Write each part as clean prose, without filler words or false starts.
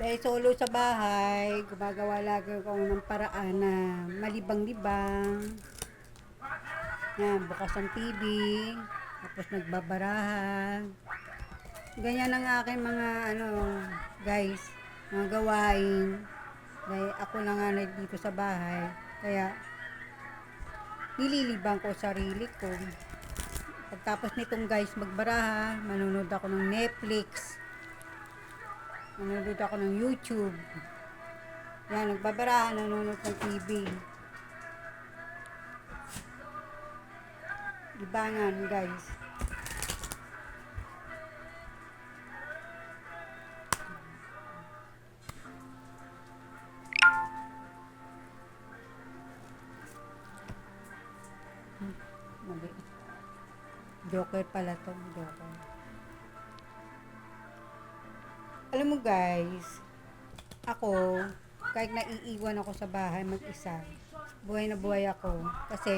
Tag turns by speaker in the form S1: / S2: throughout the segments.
S1: Dahil solo sa bahay, gumagawa lagi ako ng paraan na malibang-libang. Yan, bukas ang TV, tapos nagbabarahan. Ganyan ang aking mga guys, mga gawain. Dahil ako lang nga dito sa bahay. Kaya nililibang ko sarili ko. Pagtapos nitong guys magbaraha, manonood ako ng Netflix. Nanonood ako ng YouTube. Yan, nagbabarahan, nanonood ng TV. Libangan, guys. Mali. Joker pala to, Joker. Alam mo guys, ako, kahit naiiwan ako sa bahay mag-isa, buhay na buhay ako. Kasi,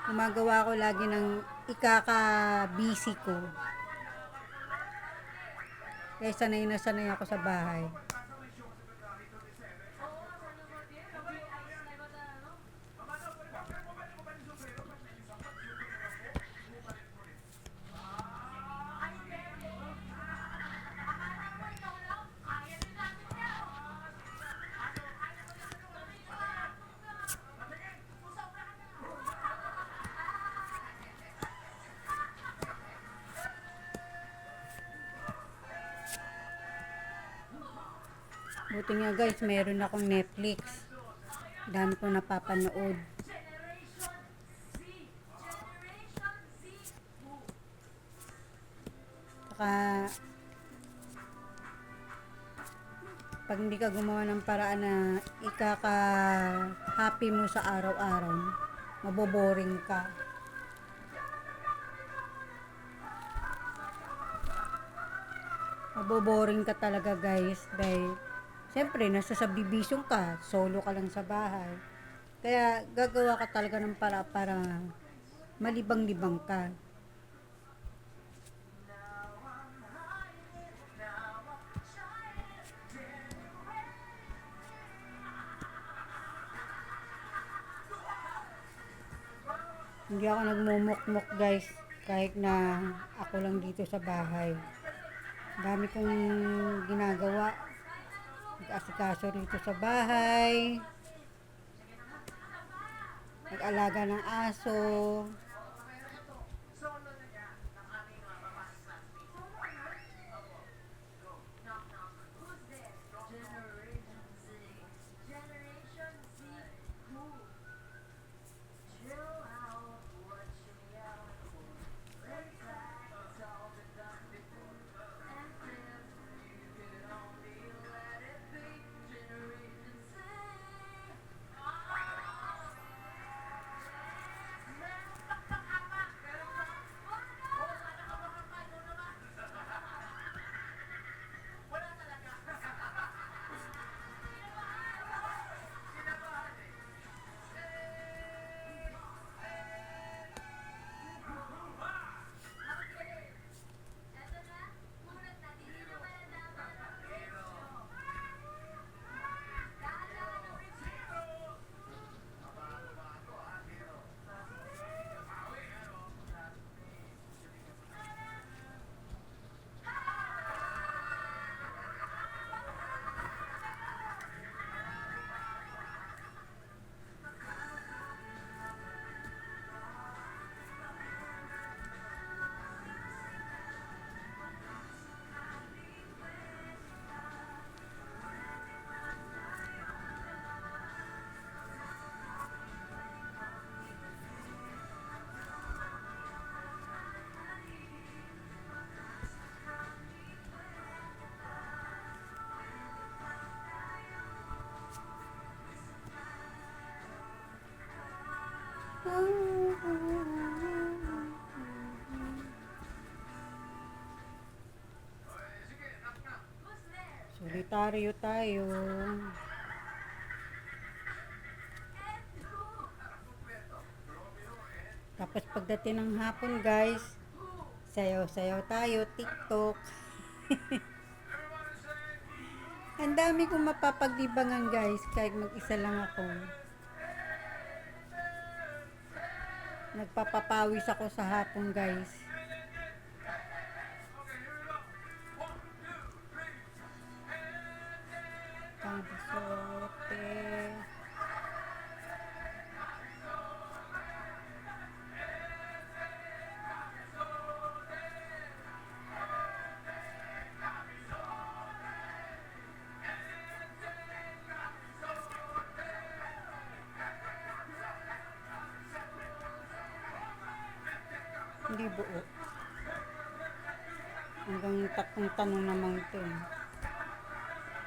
S1: gumagawa ko lagi ng ikaka-busy ko. Kaya sanay na sanay ako sa bahay. Buti nga guys, meron akong Netflix. Dami ko napapanood. Saka, pag hindi ka gumawa ng paraan na ikaka-happy mo sa araw-araw, maboboring ka. Maboboring ka talaga guys, dahil siyempre, nasa subdivision ka, solo ka lang sa bahay. Kaya, gagawa ka talaga ng para malibang-libang ka. Hindi ako nagmumukmuk guys, kahit na ako lang dito sa bahay. Dami kong ginagawa. Nag-asikaso rito sa bahay. Nag-alaga ng aso. Solitaryo tayo. Tapos pagdating ng hapon guys, sayaw-sayaw tayo, TikTok. Ang dami kong mapapagdibangan guys, kahit mag-isa lang ako. Nagpapapawis ako sa hapon guys. Kabisote. Hindi buo. Hanggang 3 tanong naman ito eh.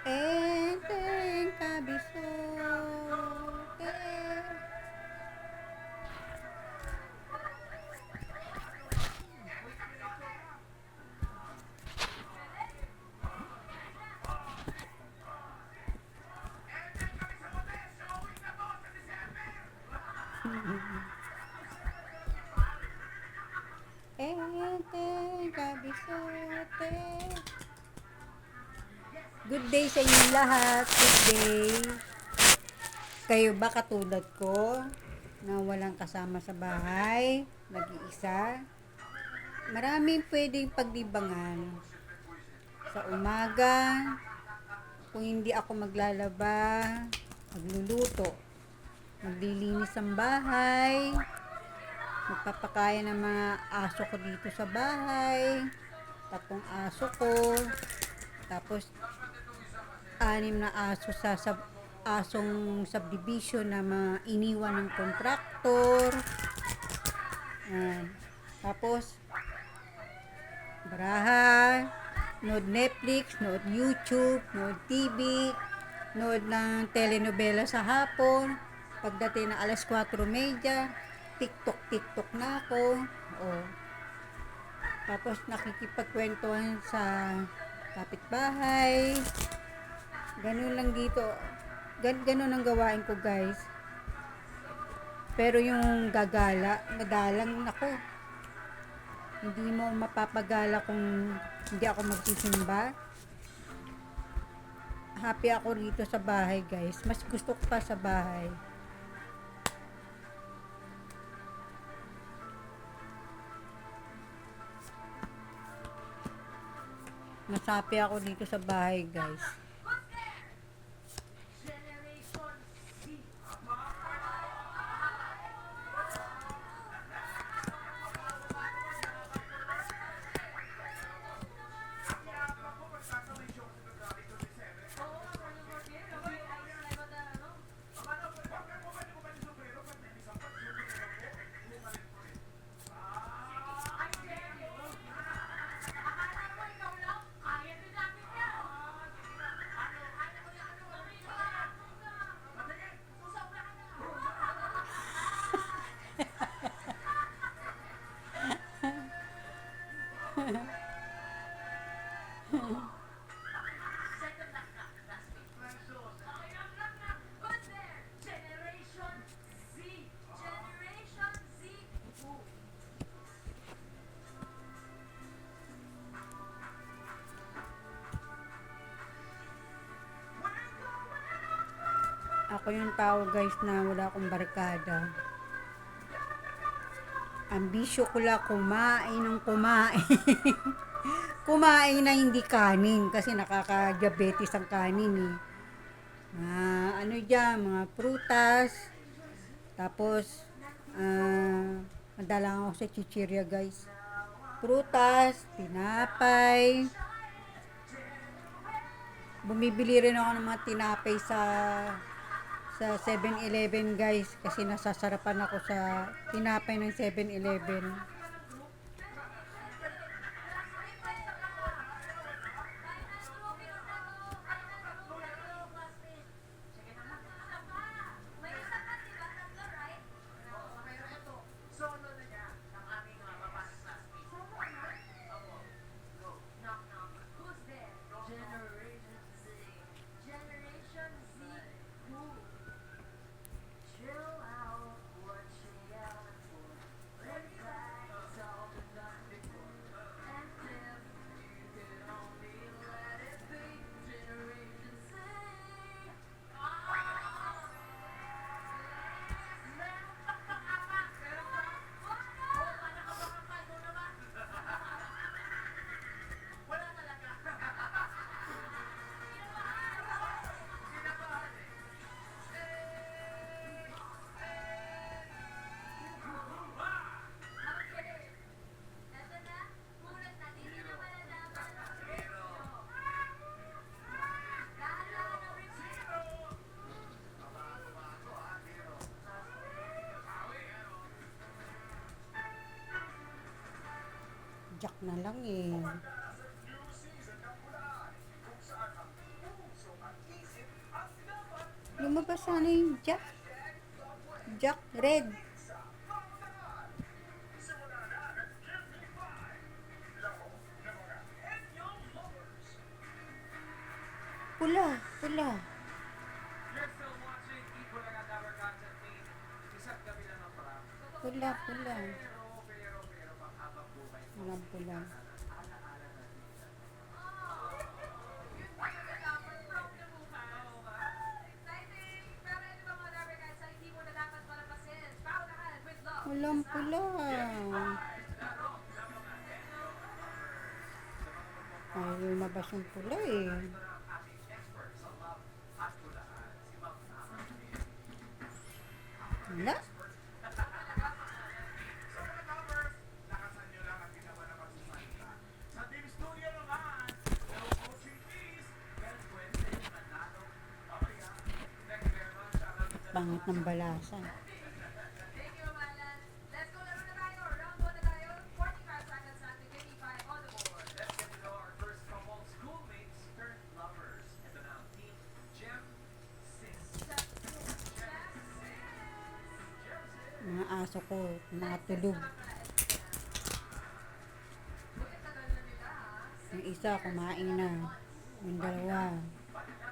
S1: Enteng kabisote. Enteng kabisote. Good day sa inyo lahat. Good day. Kayo ba katulad ko na walang kasama sa bahay, nag-iisa? Maraming pwedeng pagdibangan. Sa umaga, kung hindi ako maglalaba, magluluto, maglilinis ng bahay, magpapakain ng mga aso ko dito sa bahay, 3 aso ko, tapos 6 na aso sa asong subdivision na mga iniwan ng kontraktor. Tapos baraha, nood Netflix, nood YouTube, nood TV, nood ng telenovela sa hapon. Pagdating ng alas 4:30, TikTok na ako. Tapos nakikipagkwentuhan sa kapitbahay. Ganun lang dito. Ganun ang gawain ko guys. Pero yung gagala, madalang ako. Hindi mo mapapagala kung hindi ako magsisimba. Happy ako rito sa bahay guys. Mas gusto ko pa sa bahay. Mas happy ako dito sa bahay guys. Ako yung tao guys na wala akong barkada. Ambisyo ko lang kumain ng kumain. Kumain na hindi kanin kasi nakaka-diabetes ang kanin eh. Ano dyan, mga prutas. Tapos, madalang ako sa chichirya guys. Prutas, tinapay. Bumibili rin ako ng mga tinapay sa 7-Eleven guys kasi nasasarapan ako sa tinapay ng 7-Eleven. Jack na lang eh. Lumabas sana yung Jack. Jack red. Pula, pula. Pula, pula. Walang pula. Walang pula. Ay, lumabas yung pula eh. Wala. Pangit ng balasa. Mga aso ko, mga tulog. Yung isa, kumain na. Yung dalawa,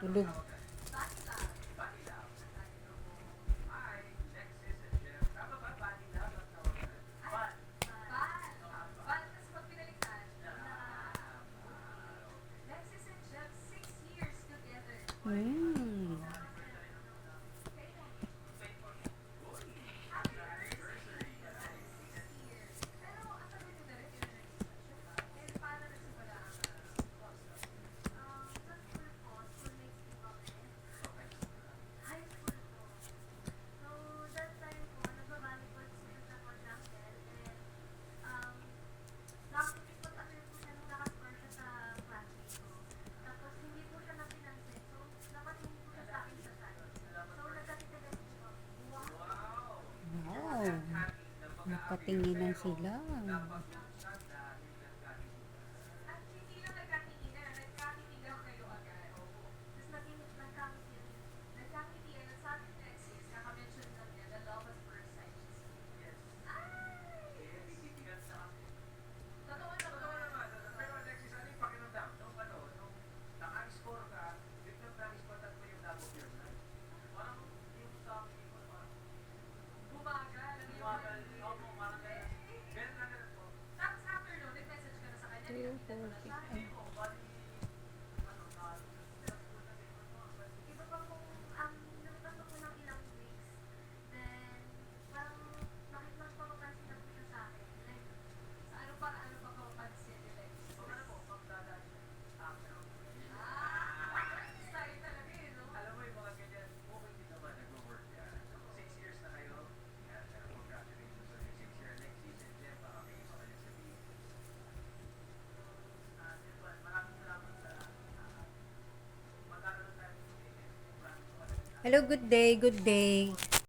S1: tulog. Hmm. Wow. Nakatinginan sila. Hello, good day, good day.